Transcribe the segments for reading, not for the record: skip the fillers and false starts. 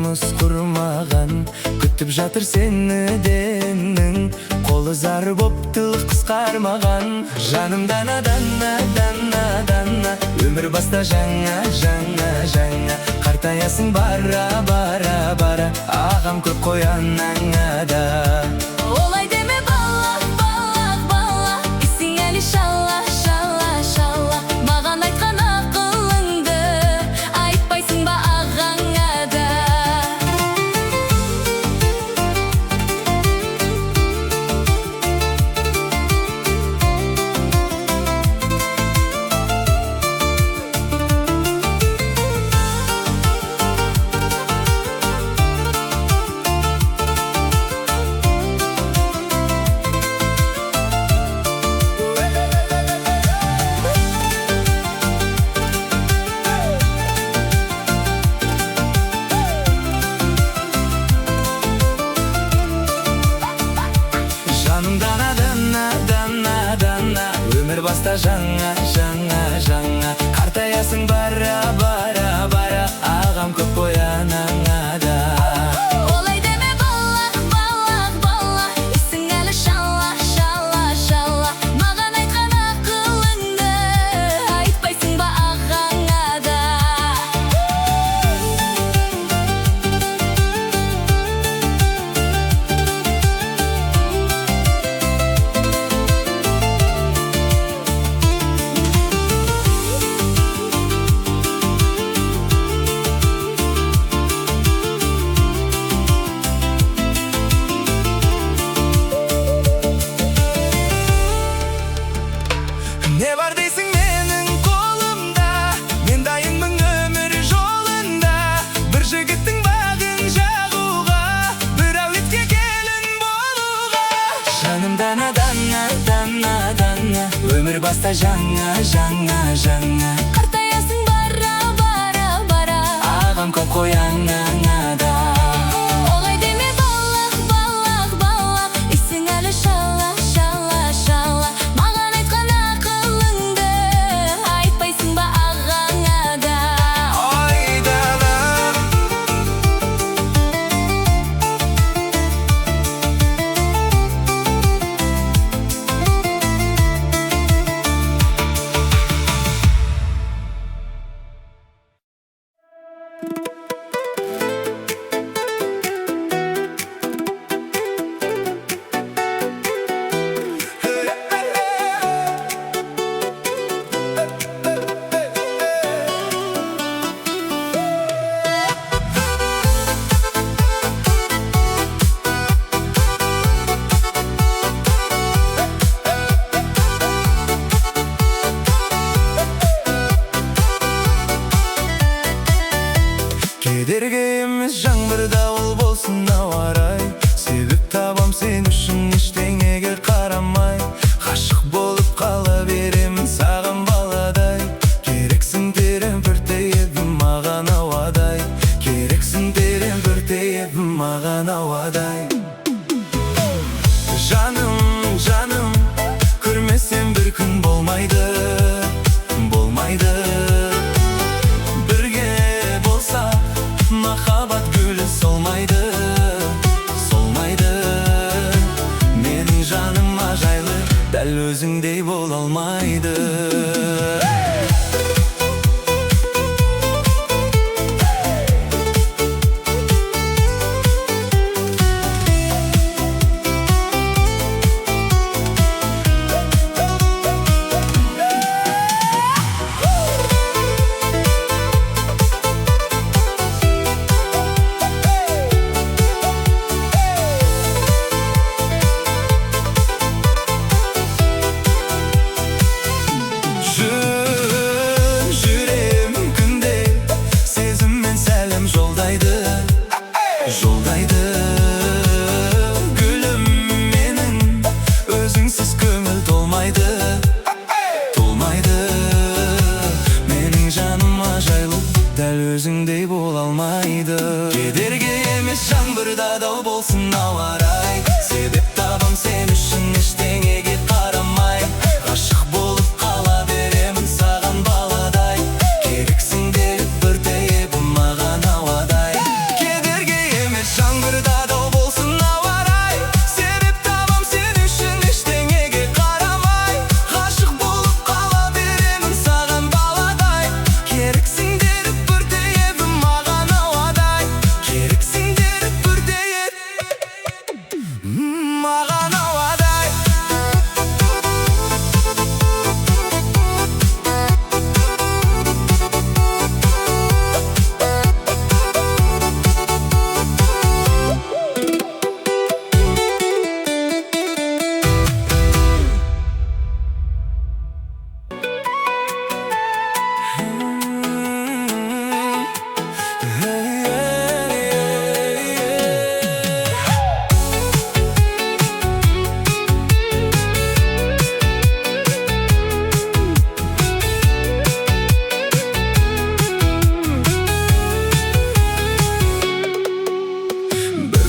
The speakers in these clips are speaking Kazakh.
turmuş kurmagan, kütüp жатыр seni denің. Қолы зар боп тыл қысқармаған, жанымдан дана, өмір баста жаңа, қартаясың бара, ағам көп қоян аңада. Олай деме бала, ісің әлі шала, маған айтқан ақылыңды айтпайсың ба ағаңа да. Дана, өмір баста жаңа, қартаясың бара, ағам көп қоян аңада. Олай деме бала, ісің әлі шала, маған айтқан ақылыңды айтпайсың ба ағаңа да. Не бар дейсің менің қолымда, мен дайынмын өмір жолында. Бір жігіттің бағын жағуға, бір әулетке келін болуға. Жаным дана, өмір баста жаңа, Қартаясың бара, ағам көп қоян аңада. олай деме бала, ісің әлі шала, маған айтқан ақылыңды айтпайсың ба ағаңа да. Ой дана, кедергі емес жаңбыр дауыл болсын ауа рай, себеп табам сен үшін ештеңеге қарамай. Ғашық болып қала беремін саған баладай, керексің терең бір тейебім маған ауадай, керексің терең бір тейебім маған ауадай. Жаным, көрмесем бір күн болмайды. Бірге болса махаббат гүлі солмайды. Менің жаным жайлы, дәл өзіңдей бола алмайды. Жүрем күнде сезіммен сәлем жолдайды. Гүлім менің, өзіңсіз көңіл толмайды. Менің жаным жайлы, дәл өзіңдей бола алмайды. Кедергі емес жаңбырда дау болсын ауа рай, себеп табам сен үшін ештеңеге қарамай. Ғашық болып қала беремін саған баладай, керексің деп бір тейебім маған ауадай. Кедергі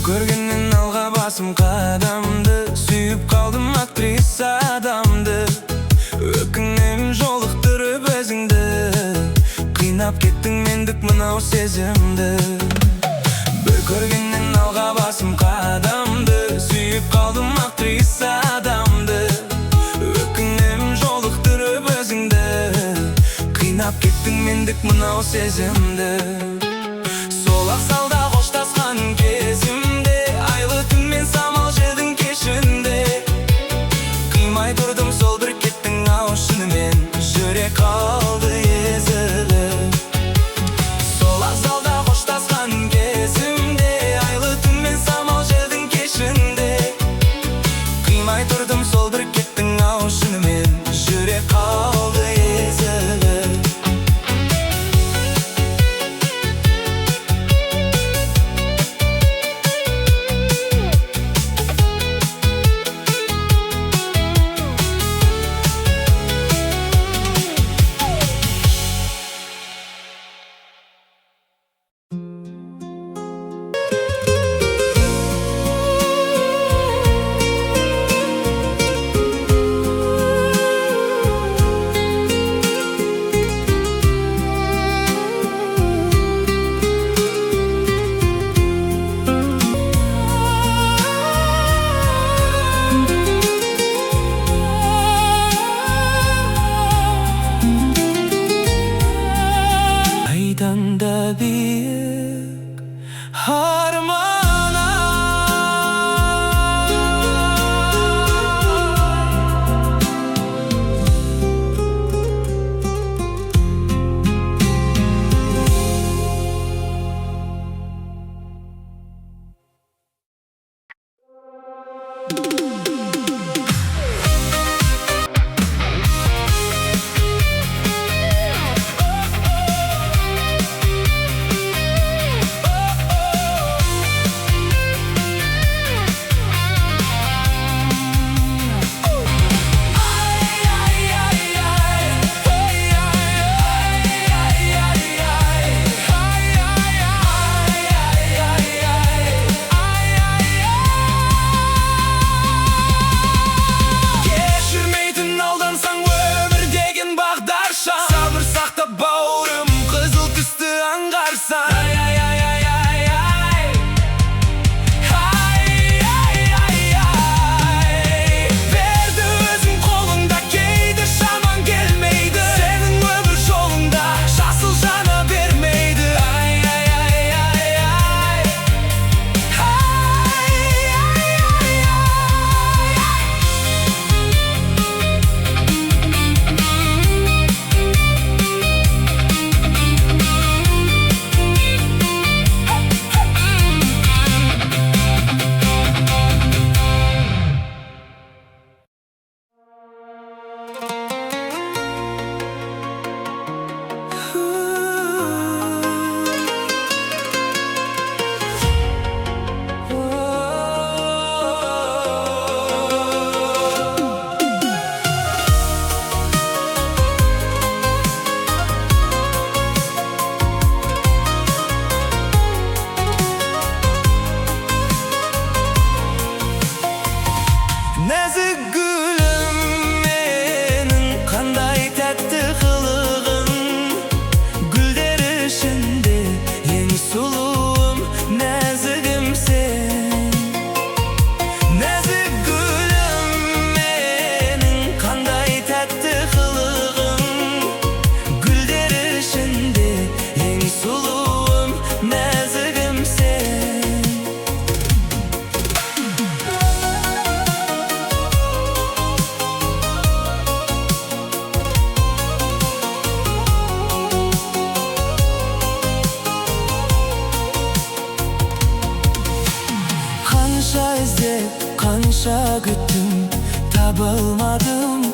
Көргеннен алға басым қадамды, сүйіп қалдым актриса адамды. Өкінем жолықтырып өзіңді, қинап кеттің мендік мынау сезімді. Бір көргеннен алға басым қадамды, сүйіп қалдым актриса адамды. Өкінем жолықтырып өзіңді, қинап кеттің мендік мынау сезімді. Сол ақсалда қоштасқан кезімде, айлы түнмен самал жердің кешінде, қимай тұрдым сол бір кеттің ау шынымен, жүрек қалды езіліп. Сол ақсалда қоштасқан кезімде, айлы түнмен самал жердің кешінде, қимай тұрдым сол бір кеттің ау шынымен, жүрек қалды езіліп. Aydan da büyük harmana, geçirmeydin aldansan ömür degen bağdarsan, sabır sakta bağrım kızıl tüstü angarsan. Ay ay ay ay ay ay, ay ay ay ay. Verdi özün kolunda keydi şaman gelmeydi, senin ömür yolunda şasıl jana vermeydi. Ay ay ay ay ay, ay ay ay ay. Нәзік гүлім менің, қандай тәтті қылығың, гүлдер ішінде ең сұлуым, нәзігім сен. Нәзік гүлім менің, қандай тәтті қылығың, гүлдер ішінде ең сұлуым, нәзігім сен. Қанша іздеп, қанша күттім, табылмадым